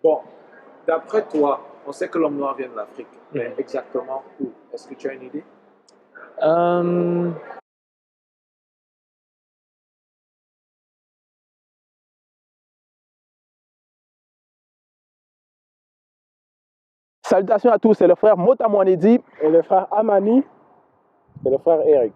Bon, d'après toi, on sait que l'homme noir vient de l'Afrique, mais Mhm. exactement où? Est-ce que tu as une idée? Euh, Salutations à tous, c'est le frère Mota Mouanedi Et le frère Amani et le frère Eric.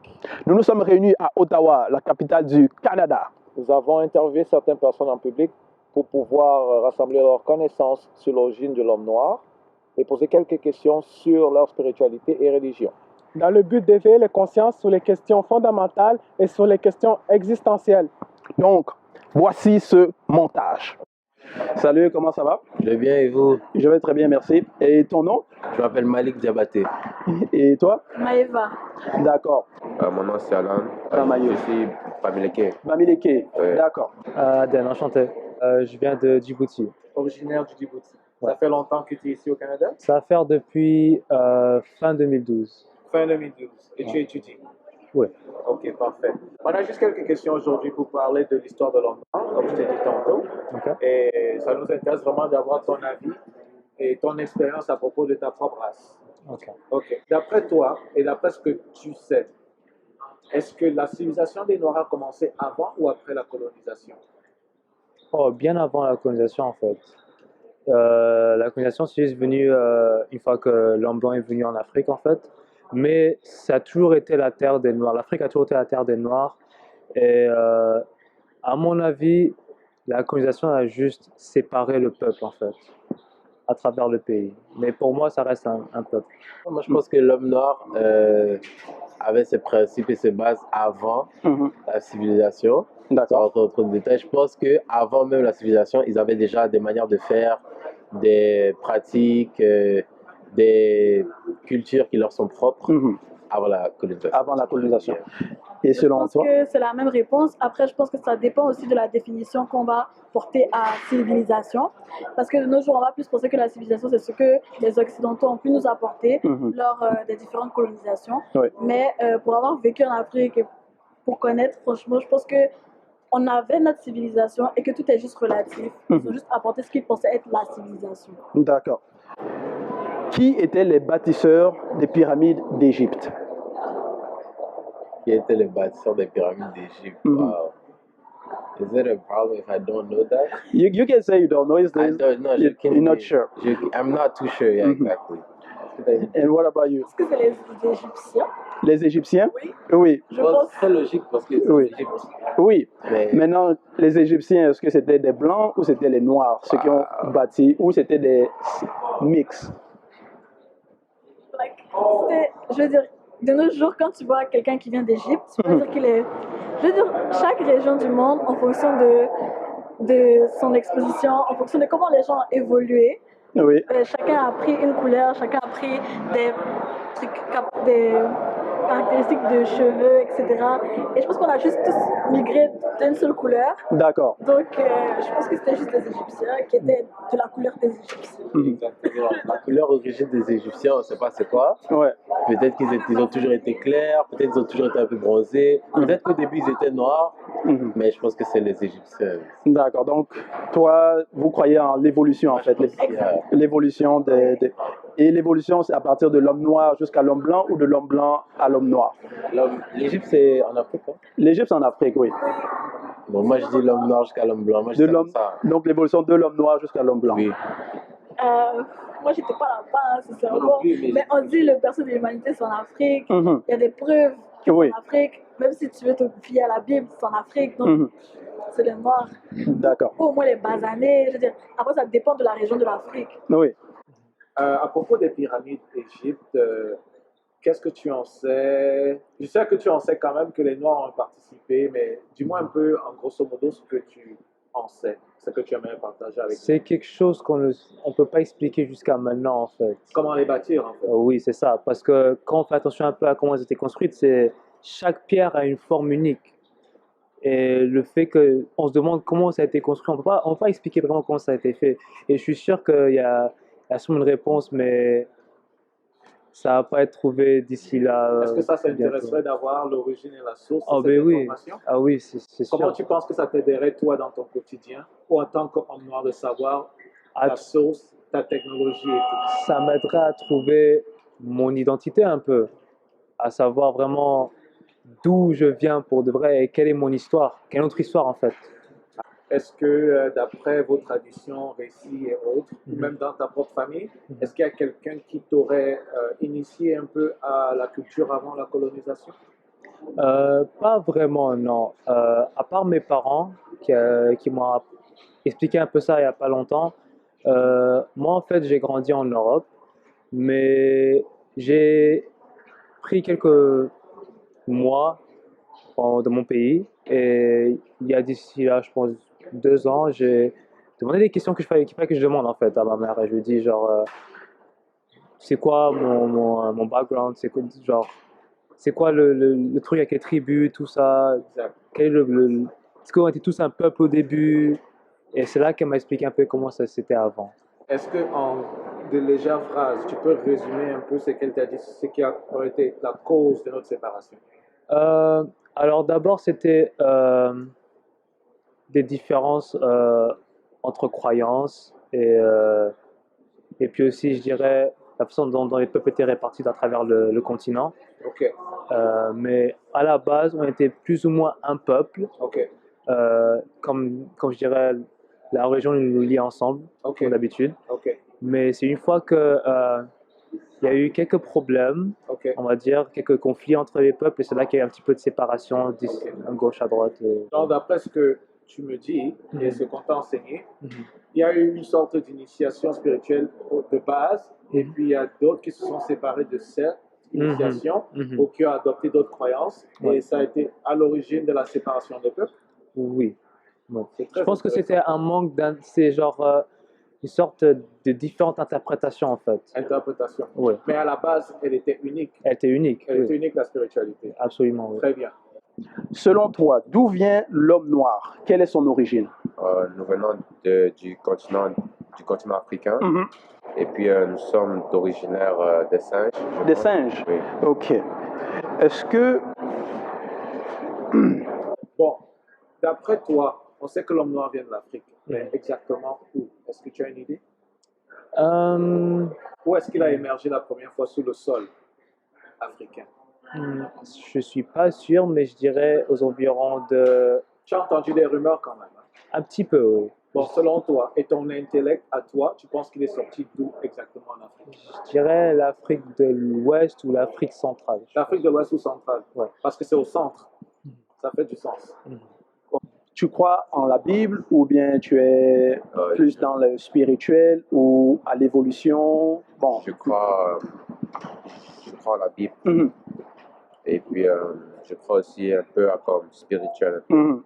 Nous nous sommes réunis à Ottawa, la capitale du Canada. Nous avons interviewé certaines personnes en public pour pouvoir rassembler leurs connaissances sur l'origine de l'homme noir et poser quelques questions sur leur spiritualité et religion. Dans le but d'éveiller les consciences sur les questions fondamentales et sur les questions existentielles. Donc, voici ce montage. Salut, comment ça va? Je vais bien et vous? Je vais très bien, merci. Et ton nom? Je m'appelle Malik Diabaté. Et toi? Maëva. D'accord. Mon nom c'est Alan. Mayo. Je suis Bamileke. Bamileke, Ouais. d'accord. Aden, enchanté. Je viens de Djibouti. Originaire du Djibouti. Ouais. Ça fait longtemps que tu es ici au Canada? Ça va faire depuis fin 2012. Fin 2012. Et tu étudies? Oui. Ok, parfait. On a juste quelques questions aujourd'hui pour parler de l'histoire de l'homme noir, comme je t'ai dit tantôt. Ok. Et ça nous intéresse vraiment d'avoir ton avis et ton expérience à propos de ta propre race. Ok. Ok. D'après toi et d'après ce que tu sais, est-ce que la civilisation des Noirs a commencé avant ou après la colonisation? Oh, bien avant la colonisation, en fait. La colonisation, c'est juste venu une fois que l'homme blanc est venu en Afrique, en fait. Mais ça a toujours été la terre des Noirs. L'Afrique a toujours été la terre des Noirs. Et à mon avis, la colonisation a juste séparé le peuple, en fait, à travers le pays. Mais pour moi, ça reste un peuple. Moi, je pense que l'homme noir avait ses principes et ses bases avant la civilisation. Sans D'accord. rentrer dans trop de détails, je pense qu'avant même la civilisation, ils avaient déjà des manières de faire, des pratiques, des cultures qui leur sont propres avant la colonisation. Avant la colonisation. Et Je selon pense toi? que c'est la même réponse. Après, je pense que ça dépend aussi de la définition qu'on va porter à civilisation. Parce que de nos jours, on va plus penser que la civilisation, c'est ce que les Occidentaux ont pu nous apporter lors des différentes colonisations. Oui. Mais pour avoir vécu en Afrique et pour connaître, franchement, je pense que on avait notre civilisation et que tout est juste relatif. Ils ont juste apporté ce qu'ils pensaient être la civilisation. D'accord. Qui étaient les bâtisseurs des pyramides d'Égypte? Qui étaient les bâtisseurs des pyramides d'Égypte? Wow. Is it a problem if I don't know that? You can say you don't know. I don't know. You're not sure. I'm not too sure. Yeah, exactly. And what about you? Est-ce que c'est les Égyptiens? Les Égyptiens? Oui. Oui. Je pense. C'est logique parce que c'est Oui. l'Égypte. Oui. Mais Maintenant, les Égyptiens, est-ce que c'était des blancs ou c'était les noirs, ceux qui ont bâti, ou c'était des mix? Je veux dire, de nos jours, quand tu vois quelqu'un qui vient d'Égypte, tu peux dire qu'il est. Je veux dire, chaque région du monde, en fonction de son exposition, en fonction de comment les gens ont évolué, Oui. chacun a pris une couleur, chacun a pris des trucs, des caractéristiques de cheveux, etc. Et je pense qu'on a juste tous migré d'une seule couleur. D'accord. Donc, je pense que c'était juste les Égyptiens qui étaient de la couleur des Égyptiens. exactement. La couleur origine des Égyptiens, on ne sait pas c'est quoi. Ouais. Peut-être qu'ils ont toujours été clairs, peut-être qu'ils ont toujours été un peu bronzés, peut-être qu'au début ils étaient noirs, mais je pense que c'est les Égyptiens. D'accord. Donc, toi, vous croyez en l'évolution, en fait. L'évolution Et l'évolution, c'est à partir de l'homme noir jusqu'à l'homme blanc ou de l'homme blanc à l'homme noir? L'Égypte, c'est en Afrique, hein? L'Égypte, c'est en Afrique, oui. Bon, moi, je dis l'homme noir jusqu'à l'homme blanc. Moi, je dis ça. Donc, l'évolution de l'homme noir jusqu'à l'homme blanc. Oui. Moi, j'étais pas là-bas, sincèrement. Mais on dit le berceau de l'humanité, c'est en Afrique. Il y a des preuves Oui. en Afrique. Même si tu veux te fier à la Bible, c'est en Afrique. Donc, c'est les Noirs. D'accord. Au moins les bas années. Je veux dire, après, ça dépend de la région de l'Afrique. Oui. À propos des pyramides d'Égypte, qu'est-ce que tu en sais? Je sais que tu en sais quand même que les Noirs ont participé, mais dis-moi un peu, en grosso modo, ce que tu en sais, ce que tu aimerais partager avec nous. C'est quelque chose qu'on ne peut pas expliquer jusqu'à maintenant, en fait. Comment les bâtir, en fait? Oui, c'est ça. Parce que quand on fait attention un peu à comment elles étaient construites, chaque pierre a une forme unique. Et le fait qu'on se demande comment ça a été construit, on peut pas expliquer vraiment comment ça a été fait. Et je suis sûr qu'il y a sûrement une réponse, mais ça va pas être trouvé d'ici là. Est-ce que ça t'intéresserait d'avoir l'origine et la source de ben cette oui. information? Ah oui, c'est sûr. Comment tu penses que ça t'aiderait, toi, dans ton quotidien, ou en tant qu'homme noir, de savoir à ta sauce, ta technologie et tout. ça m'aiderait à trouver mon identité un peu, à savoir vraiment d'où je viens pour de vrai et quelle est mon histoire, quelle est notre histoire en fait. Est-ce que, d'après vos traditions, récits et autres, ou même dans ta propre famille, est-ce qu'il y a quelqu'un qui t'aurait initié un peu à la culture avant la colonisation? Pas vraiment, non. À part mes parents qui m'ont expliqué un peu ça il n'y a pas longtemps. Moi, en fait, j'ai grandi en Europe, mais j'ai pris quelques mois dans mon pays et il y a d'ici là, je pense, 2 ans, j'ai demandé des questions qu'il fallait que je demande en fait à ma mère et je lui ai dit genre, c'est quoi mon background, c'est quoi, genre, c'est quoi le truc avec les tribus, tout ça, Exact. quel est est-ce qu'on était tous un peuple au début? Et c'est là qu'elle m'a expliqué un peu comment ça c'était avant. Est-ce que en de légères phrases, tu peux résumer un peu ce qu'elle t'a dit, ce qui aurait été la cause de notre séparation? Alors d'abord, c'était des différences entre croyances et puis aussi, je dirais, la façon dont les peuples étaient répartis à travers le continent. Ok, Mais à la base, on était plus ou moins un peuple, ok, comme je dirais, la religion nous lie ensemble, ok, comme d'habitude. ok, Mais c'est une fois que il y a eu quelques problèmes, ok. on va dire, quelques conflits entre les peuples, et c'est là qu'il y a eu un petit peu de séparation, à gauche, à droite. Donc, d'après ce que tu me dis et ce qu'on t'a enseigné, il y a eu une sorte d'initiation spirituelle de base, et puis il y a d'autres qui se sont séparés de cette initiation ou qui ont adopté d'autres croyances, et ça a été à l'origine de la séparation des peuples. Oui. C'est Je très pense que intéressant. c'était un manque c'est genre une sorte de différentes interprétations en fait. Interprétation. Oui. Mais à la base, elle était unique. Elle était unique. Elle Oui. était unique, la spiritualité. Absolument. Oui. Très bien. Selon toi, d'où vient l'homme noir? Quelle est son origine? Nous venons du continent africain. Et puis nous sommes originaires des singes. Des singes? Oui. Ok. Est-ce que... Bon, d'après toi, on sait que l'homme noir vient de l'Afrique. Mais exactement où? Est-ce que tu as une idée? Où est-ce qu'il a émergé la première fois sur le sol africain? Je suis pas sûr, mais je dirais aux environs de... Tu as entendu des rumeurs quand même, hein? Un petit peu, oui. Bon, selon toi et ton intellect à toi, tu penses qu'il est sorti d'où exactement en Afrique? Je dirais l'Afrique de l'Ouest ou l'Afrique centrale. L'Afrique de l'Ouest ou centrale? Ouais. Parce que c'est au centre. Ça fait du sens. Tu crois en la Bible ou bien tu es plus dans le spirituel ou à l'évolution? Bon. Je crois en la Bible. Et puis, je crois aussi un peu à comme spirituel.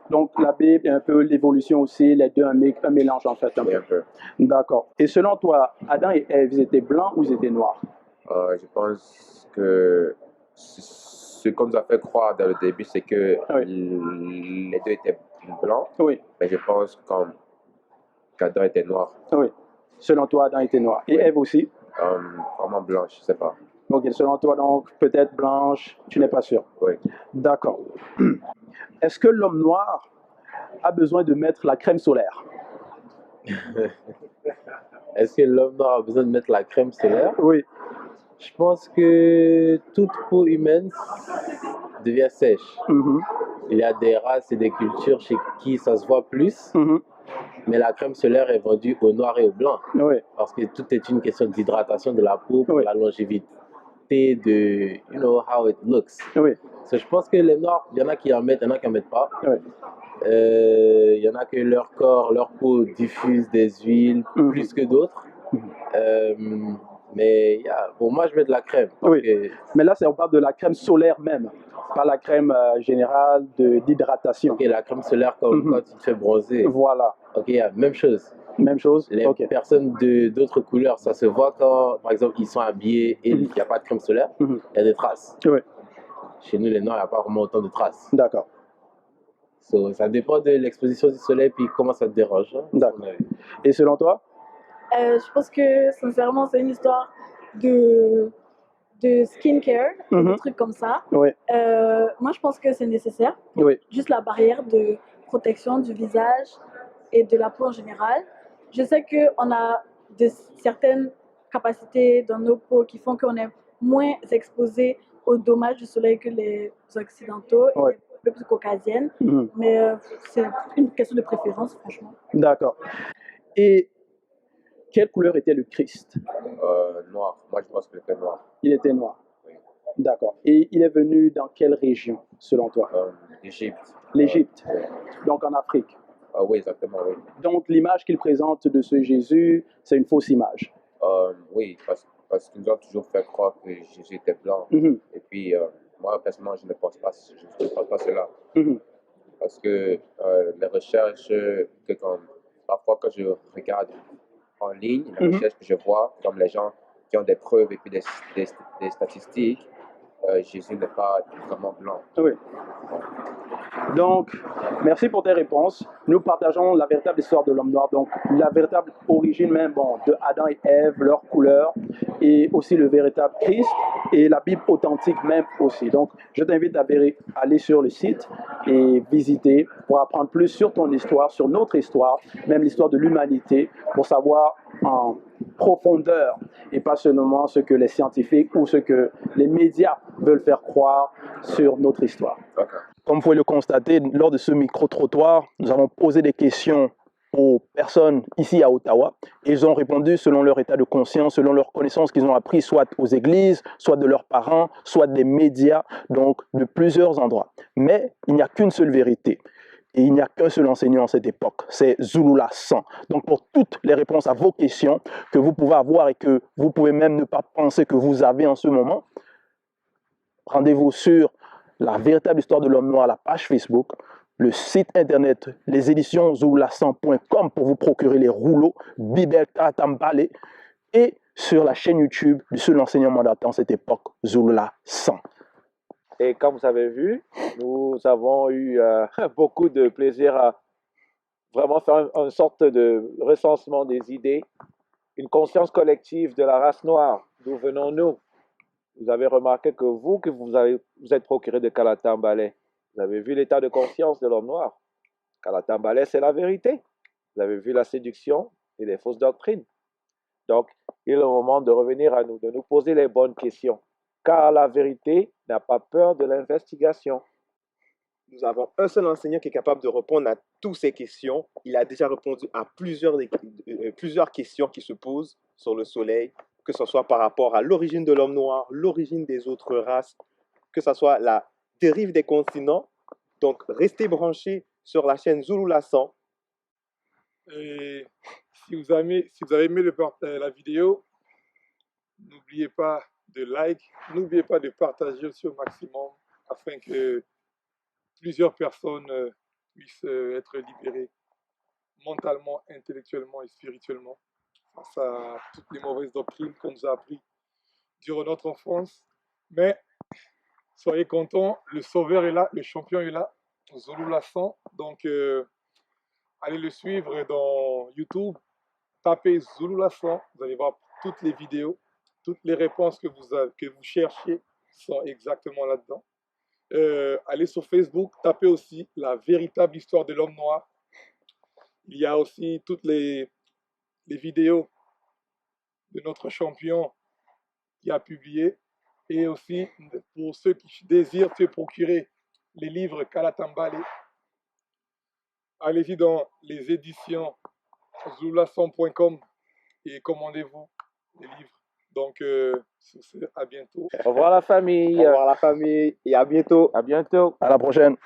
Donc, la Bible et un peu l'évolution aussi, les deux, un mélange en fait. Un peu. D'accord. Et selon toi, Adam et Ève, ils étaient blancs ou ils étaient noirs? Je pense que ce qu'on nous a fait croire dès le début, c'est que les deux étaient blancs. Oui. Mais je pense qu'Adam était noir. Oui. Selon toi, Adam était noir. Et Ève aussi? Vraiment blanche, je ne sais pas. Ok, selon toi, donc, peut-être blanche, tu n'es pas sûr? Oui. D'accord. Est-ce que l'homme noir a besoin de mettre la crème solaire? Est-ce que l'homme noir a besoin de mettre la crème solaire? Oui. Je pense que toute peau humaine devient sèche. Il y a des races et des cultures chez qui ça se voit plus. Mais la crème solaire est vendue au noir et au blanc. Oui. Parce que tout est une question d'hydratation de la peau pour la longévité de, you know, how it looks. Oui. So, je pense que les noirs, il y en a qui en mettent, il y en a qui en mettent pas. Oui. Il y en a que leur corps, leur peau diffuse des huiles plus que d'autres. Mais pour moi, je mets de la crème. Oui. Mais là, on parle de la crème solaire même, pas la crème générale d'hydratation. Ok, la crème solaire comme quand tu te fais bronzer. Voilà. Ok, même chose. Même chose. Les personnes d'autres couleurs, ça se voit quand, par exemple, ils sont habillés et il n'y a pas de crème solaire, il y a des traces. Oui. Chez nous, les noirs, il n'y a pas vraiment autant de traces. D'accord. So, ça dépend de l'exposition du soleil puis comment ça te dérange. D'accord. Et selon toi? Je pense que sincèrement, c'est une histoire de skincare, des trucs comme ça. Oui. Moi, je pense que c'est nécessaire. Oui. Juste la barrière de protection du visage et de la peau en général. je sais qu'on a certaines capacités dans nos peaux qui font qu'on est moins exposé aux dommages du soleil que les occidentaux et un peu plus caucasiennes. Mais c'est une question de préférence, franchement. D'accord. Et quelle couleur était le Christ? Noir. Moi, je pense qu'il était noir. Il était noir. Oui. D'accord. Et il est venu dans quelle région, selon toi? L'Égypte. L'Égypte. Oui. Donc en Afrique. Oui, exactement, oui. Donc l'image qu'il présente de ce Jésus, c'est une fausse image. Oui, parce qu'ils nous ont toujours fait croire que Jésus était blanc. Et puis, moi, personnellement, je ne pense pas cela. Parce que les recherches parfois quand je regarde en ligne, les recherches que je vois, comme les gens qui ont des preuves et puis des statistiques, Jésus n'est pas vraiment blanc. Oui. Donc, merci pour tes réponses. Nous partageons la véritable histoire de l'homme noir, donc la véritable origine même de Adam et Ève, leur couleur, et aussi le véritable Christ, et la Bible authentique même aussi. Donc, je t'invite à aller sur le site et visiter pour apprendre plus sur ton histoire, sur notre histoire, même l'histoire de l'humanité, pour savoir en profondeur et pas seulement ce que les scientifiques ou ce que les médias veulent faire croire sur notre histoire. Okay. Comme vous pouvez le constater, lors de ce micro-trottoir, nous avons posé des questions aux personnes ici à Ottawa. Et ils ont répondu selon leur état de conscience, selon leurs connaissances qu'ils ont appris, soit aux églises, soit de leurs parents, soit des médias, donc de plusieurs endroits. Mais il n'y a qu'une seule vérité. Et il n'y a qu'un seul enseignant à cette époque, c'est Zulula 100. Donc pour toutes les réponses à vos questions que vous pouvez avoir et que vous pouvez même ne pas penser que vous avez en ce moment, rendez-vous sur la véritable histoire de l'homme noir, la page Facebook, le site internet, les éditions zulula100.com pour vous procurer les rouleaux Bibel Karatambale et sur la chaîne YouTube du seul enseignant mandatant à cette époque, Zulula 100. Et comme vous avez vu, nous avons eu beaucoup de plaisir à vraiment faire une sorte de recensement des idées, une conscience collective de la race noire. D'où venons-nous? Vous avez remarqué que vous êtes procuré de Kalatambale. Vous avez vu l'état de conscience de l'homme noir. Kalatambale, c'est la vérité. Vous avez vu la séduction et les fausses doctrines. Donc, il est le moment de revenir à nous, de nous poser les bonnes questions. Car la vérité n'a pas peur de l'investigation. Nous avons un seul enseignant qui est capable de répondre à toutes ces questions. Il a déjà répondu à plusieurs questions qui se posent sur le soleil, que ce soit par rapport à l'origine de l'homme noir, l'origine des autres races, que ce soit la dérive des continents. Donc, restez branchés sur la chaîne Zulula 100. Et si vous avez aimé la vidéo, n'oubliez pas de like, n'oubliez pas de partager aussi au maximum afin que plusieurs personnes puissent être libérées mentalement, intellectuellement et spirituellement face à toutes les mauvaises doctrines qu'on nous a apprises durant notre enfance. Mais soyez contents, le sauveur est là, le champion est là, Zulula 100. Donc allez le suivre dans YouTube, tapez Zulula 100, vous allez voir toutes les vidéos, toutes les réponses que vous cherchiez sont exactement là-dedans. Allez sur Facebook, tapez aussi la véritable histoire de l'homme noir. Il y a aussi toutes les vidéos de notre champion qui a publié. Et aussi, pour ceux qui désirent se procurer les livres Kalatambale, allez-y dans les éditions zulula100.com et commandez-vous les livres. Donc, à bientôt. Au revoir la famille. Au revoir la famille et à bientôt. À bientôt. À la prochaine.